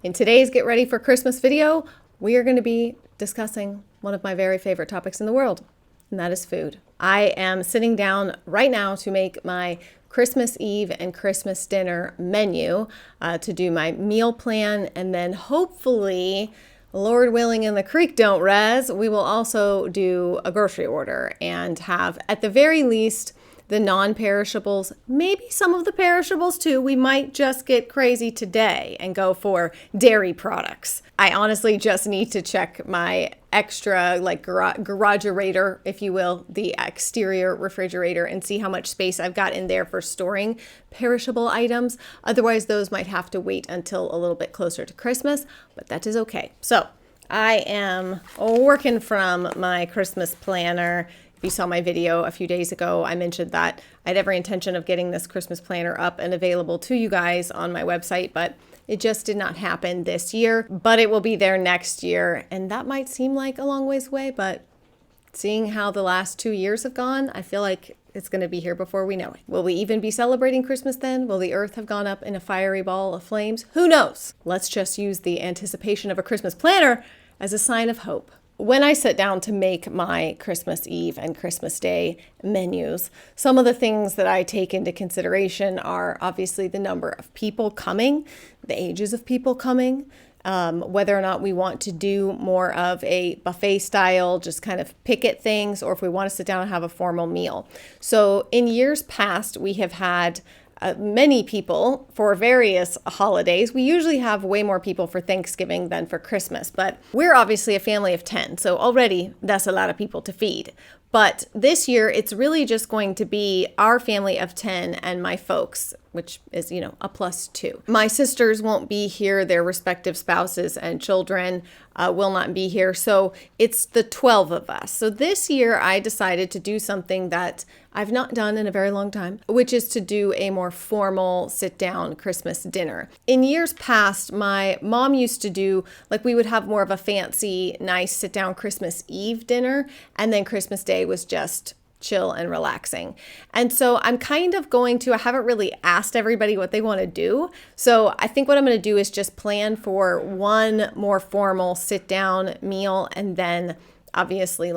In today's Get Ready for Christmas video, we are going to be discussing one of my very favorite topics in the world, and that is food. I am sitting down right now to make my Christmas Eve and Christmas dinner menu to do my meal plan, and then hopefully, Lord willing and the creek don't res, we will also do a grocery order and have, at the very least, the non-perishables, maybe some of the perishables too. We might just get crazy today and go for dairy products. I honestly just need to check my extra garagerator, if you will, the exterior refrigerator, and see how much space I've got in there for storing perishable items. Otherwise, those might have to wait until a little bit closer to Christmas, but that is okay. So I am working from my Christmas planner. If you saw my video a few days ago, I mentioned that I had every intention of getting this Christmas planner up and available to you guys on my website, but it just did not happen this year, but it will be there next year. And that might seem like a long ways away, but seeing how the last 2 years have gone, I feel like it's going to be here before we know it. Will we even be celebrating Christmas then? Will the earth have gone up in a fiery ball of flames? Who knows? Let's just use the anticipation of a Christmas planner as a sign of hope. When I sit down to make my Christmas Eve and Christmas Day menus, some of the things that I take into consideration are obviously the number of people coming, the ages of people coming, whether or not we want to do more of a buffet style, just kind of pick at things, or if we want to sit down and have a formal meal. So in years past, we have had many people for various holidays. We usually have way more people for Thanksgiving than for Christmas, but we're obviously a family of 10, so already that's a lot of people to feed. But this year, it's really just going to be our family of 10 and my folks, which is, a +2. My sisters won't be here. Their respective spouses and children will not be here. So it's the 12 of us. So this year, I decided to do something that I've not done in a very long time, which is to do a more formal sit-down Christmas dinner. In years past, my mom used to do, we would have more of a fancy, nice sit-down Christmas Eve dinner, and then Christmas Day was just chill and relaxing. And so I'm kind of I haven't really asked everybody what they want to do. So I think what I'm going to do is just plan for one more formal sit down meal. And then obviously,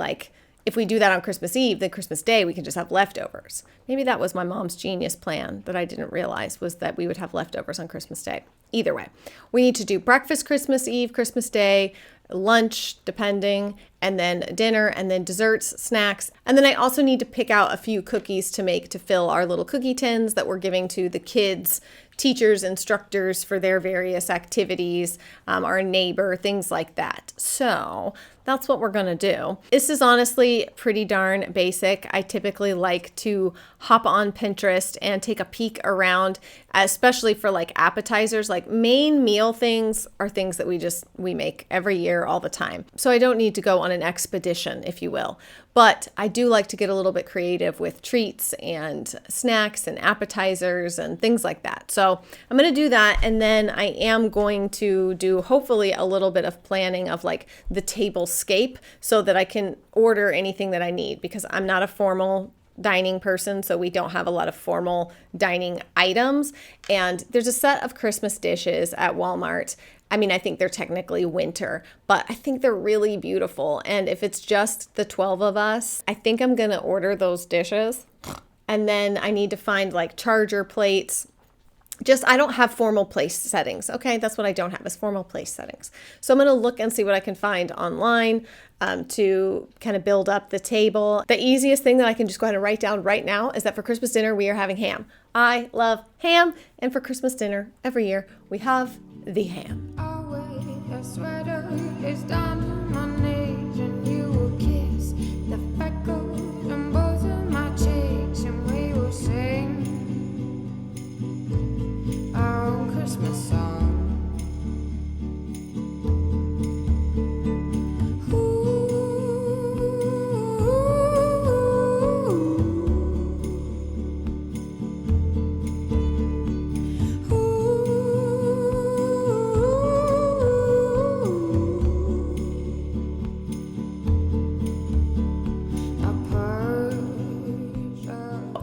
if we do that on Christmas Eve, then Christmas Day, we can just have leftovers. Maybe that was my mom's genius plan that I didn't realize, was that we would have leftovers on Christmas Day. Either way, we need to do breakfast Christmas Eve, Christmas Day, lunch, depending, and then dinner, and then desserts, snacks. And then I also need to pick out a few cookies to make to fill our little cookie tins that we're giving to the kids, teachers, instructors for their various activities, our neighbor, things like that. So that's what we're going to do. This is honestly pretty darn basic. I typically like to hop on Pinterest and take a peek around, especially for appetizers. Main meal things are things that we make every year all the time. So I don't need to go on an expedition, if you will. But I do like to get a little bit creative with treats and snacks and appetizers and things like that. So I'm going to do that. And then I am going to do hopefully a little bit of planning of the Tablescape so that I can order anything that I need, because I'm not a formal dining person, so we don't have a lot of formal dining items. And there's a set of Christmas dishes at Walmart. I think they're technically winter, but I think they're really beautiful. And if it's just the 12 of us, I think I'm going to order those dishes. And then I need to find charger plates. I don't have formal place settings. Okay, that's what I don't have, is formal place settings. So I'm going to look and see what I can find online to kind of build up the table. The easiest thing that I can just go ahead and write down right now is that for Christmas dinner, we are having ham. I love ham. And for Christmas dinner, every year, we have the ham. Sweater is down to my knees, and you will kiss the freckles on both of my cheeks, and we will sing our own Christmas song.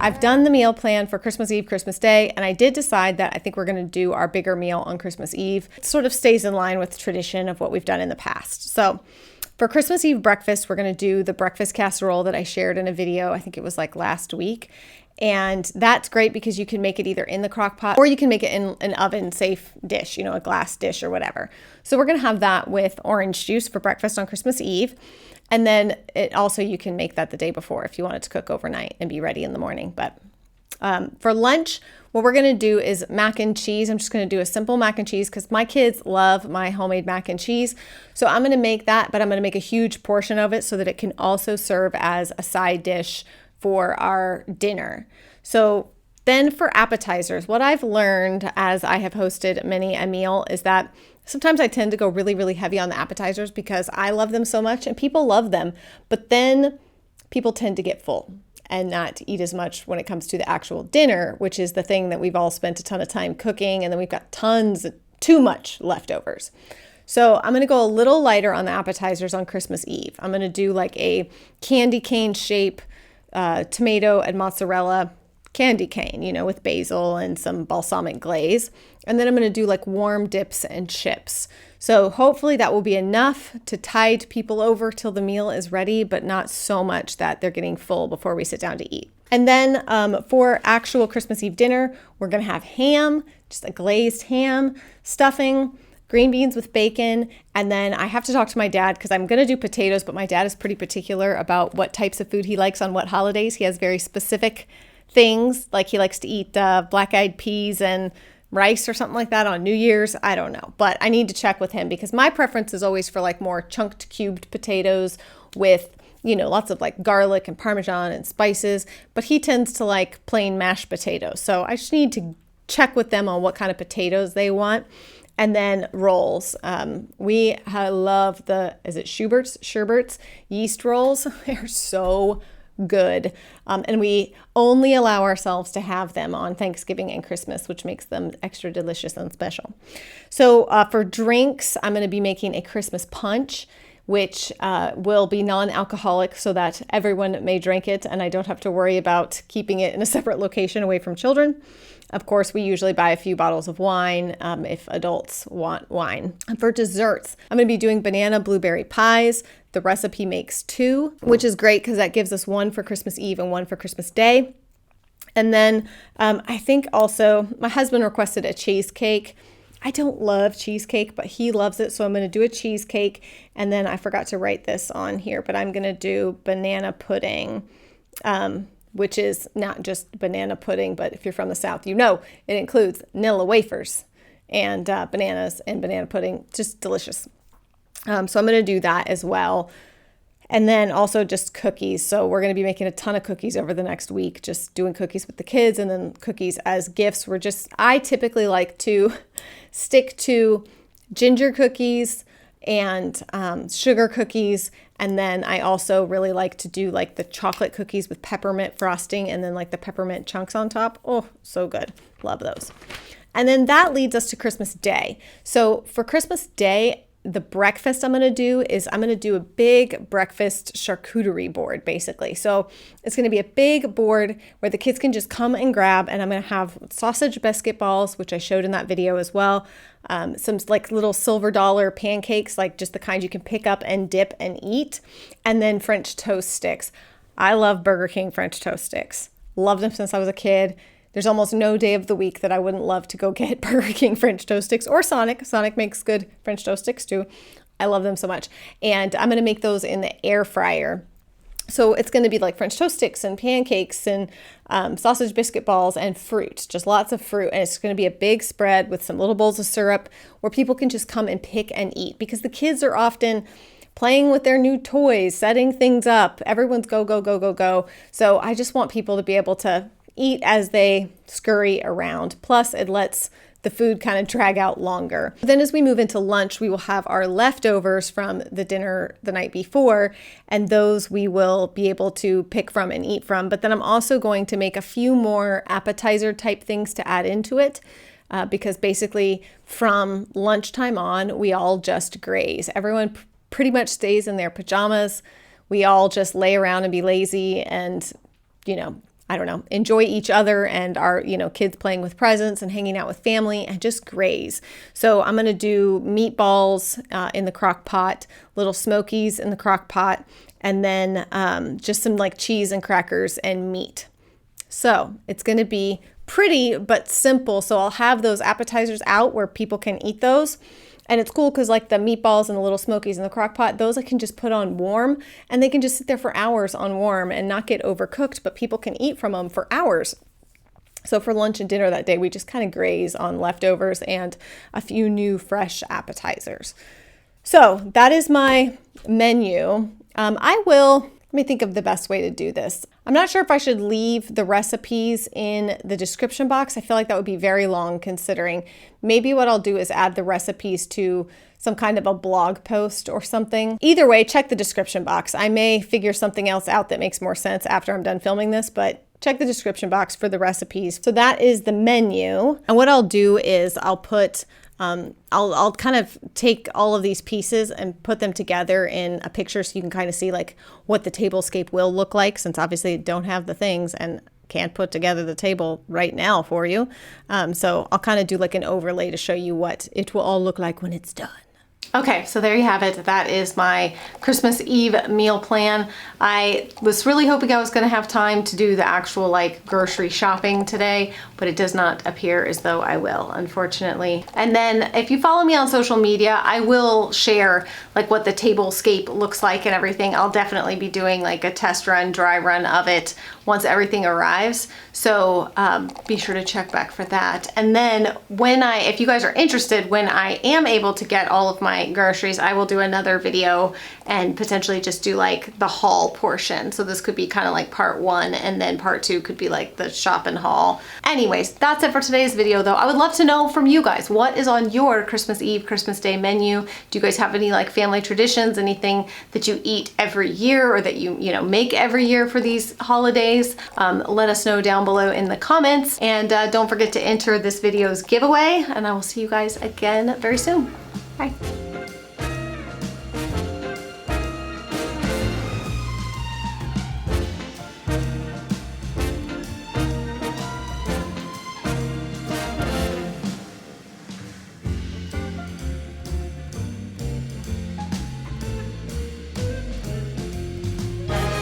I've done the meal plan for Christmas Eve, Christmas Day, and I did decide that I think we're going to do our bigger meal on Christmas Eve. It sort of stays in line with tradition of what we've done in the past. So for Christmas Eve breakfast, we're going to do the breakfast casserole that I shared in a video. I think it was like last week. And that's great because you can make it either in the crock pot or you can make it in an oven safe dish, a glass dish or whatever. So we're going to have that with orange juice for breakfast on Christmas Eve. And then you can make that the day before if you want it to cook overnight and be ready in the morning. But for lunch, what we're going to do is mac and cheese. I'm just going to do a simple mac and cheese because my kids love my homemade mac and cheese. So I'm going to make that, but I'm going to make a huge portion of it so that it can also serve as a side dish for our dinner. So then for appetizers, what I've learned as I have hosted many a meal is that sometimes I tend to go really, really heavy on the appetizers because I love them so much and people love them, but then people tend to get full and not eat as much when it comes to the actual dinner, which is the thing that we've all spent a ton of time cooking, and then we've got too much leftovers. So I'm going to go a little lighter on the appetizers on Christmas Eve. I'm going to do like a candy cane shape tomato and mozzarella candy cane, with basil and some balsamic glaze. And then I'm going to do like warm dips and chips. So hopefully that will be enough to tide people over till the meal is ready, but not so much that they're getting full before we sit down to eat. And then for actual Christmas Eve dinner, we're going to have ham, just a glazed ham, stuffing, green beans with bacon, and then I have to talk to my dad because I'm going to do potatoes, but my dad is pretty particular about what types of food he likes on what holidays. He has very specific things, like he likes to eat black-eyed peas and rice or something like that on New Year's. I don't know, but I need to check with him because my preference is always for like more chunked cubed potatoes with lots of like garlic and Parmesan and spices, but he tends to like plain mashed potatoes. So I just need to check with them on what kind of potatoes they want. And then rolls. We love Schubert's yeast rolls. They're so good. And we only allow ourselves to have them on Thanksgiving and Christmas, which makes them extra delicious and special. So for drinks, I'm going to be making a Christmas punch, which will be non-alcoholic so that everyone may drink it and I don't have to worry about keeping it in a separate location away from children. Of course, we usually buy a few bottles of wine if adults want wine. And for desserts, I'm going to be doing banana blueberry pies. The recipe makes 2, which is great because that gives us one for Christmas Eve and one for Christmas Day. And then I think also my husband requested a cheesecake. I don't love cheesecake, but he loves it. So I'm going to do a cheesecake. And then I forgot to write this on here, but I'm going to do banana pudding, which is not just banana pudding, but if you're from the South, it includes Nilla wafers and bananas and banana pudding. Just delicious. So I'm going to do that as well. And then also just cookies. So we're going to be making a ton of cookies over the next week, just doing cookies with the kids and then cookies as gifts. I typically like to stick to ginger cookies and sugar cookies. And then I also really like to do like the chocolate cookies with peppermint frosting and then like the peppermint chunks on top. Oh, so good. Love those. And then that leads us to Christmas Day. So for Christmas Day, the breakfast I'm going to do a big breakfast charcuterie board, basically. So it's going to be a big board where the kids can just come and grab, and I'm going to have sausage biscuit balls, which I showed in that video as well. Some like little silver dollar pancakes, like just the kind you can pick up and dip and eat. And then French toast sticks. I love Burger King French toast sticks. Loved them since I was a kid. There's almost no day of the week that I wouldn't love to go get Burger King French toast sticks or Sonic. Sonic makes good French toast sticks too. I love them so much. And I'm going to make those in the air fryer. So it's going to be like French toast sticks and pancakes and sausage biscuit balls and fruit, just lots of fruit. And it's going to be a big spread with some little bowls of syrup where people can just come and pick and eat because the kids are often playing with their new toys, setting things up. Everyone's go, go, go, go, go. So I just want people to be able to eat as they scurry around. Plus, it lets the food kind of drag out longer. Then as we move into lunch, we will have our leftovers from the dinner the night before, and those we will be able to pick from and eat from. But then I'm also going to make a few more appetizer type things to add into it. Because basically from lunchtime on, we all just graze. Everyone pretty much stays in their pajamas. We all just lay around and be lazy and, I don't know, enjoy each other and our, kids playing with presents and hanging out with family and just graze. So I'm going to do meatballs in the crock pot, little smokies in the crock pot, and then just some like cheese and crackers and meat. So it's going to be pretty but simple. So I'll have those appetizers out where people can eat those. And it's cool because like the meatballs and the little smokies in the crock pot, those I can just put on warm and they can just sit there for hours on warm and not get overcooked, but people can eat from them for hours. So for lunch and dinner that day, we just kind of graze on leftovers and a few new fresh appetizers. So that is my menu. Let me think of the best way to do this. I'm not sure if I should leave the recipes in the description box. I feel like that would be very long considering. Maybe what I'll do is add the recipes to some kind of a blog post or something. Either way, check the description box. I may figure something else out that makes more sense after I'm done filming this, but check the description box for the recipes. So that is the menu. And what I'll do is I'll put I'll kind of take all of these pieces and put them together in a picture so you can kind of see like what the tablescape will look like, since obviously I don't have the things and can't put together the table right now for you. So I'll kind of do like an overlay to show you what it will all look like when it's done. Okay, so there you have it. That is my Christmas Eve meal plan. I was really hoping I was going to have time to do the actual like grocery shopping today, but it does not appear as though I will, unfortunately. And then if you follow me on social media, I will share like what the tablescape looks like and everything. I'll definitely be doing like a test run, dry run of it once everything arrives. So be sure to check back for that. And then if you guys are interested, when I am able to get all of my groceries, I will do another video and potentially just do like the haul portion. So this could be kind of like part 1, and then part 2 could be like the shop and haul. Anyways, that's it for today's video though. I would love to know from you guys, what is on your Christmas Eve, Christmas Day menu? Do you guys have any like family traditions, anything that you eat every year or that you make every year for these holidays? Let us know down below in the comments, and don't forget to enter this video's giveaway, and I will see you guys again very soon. Bye.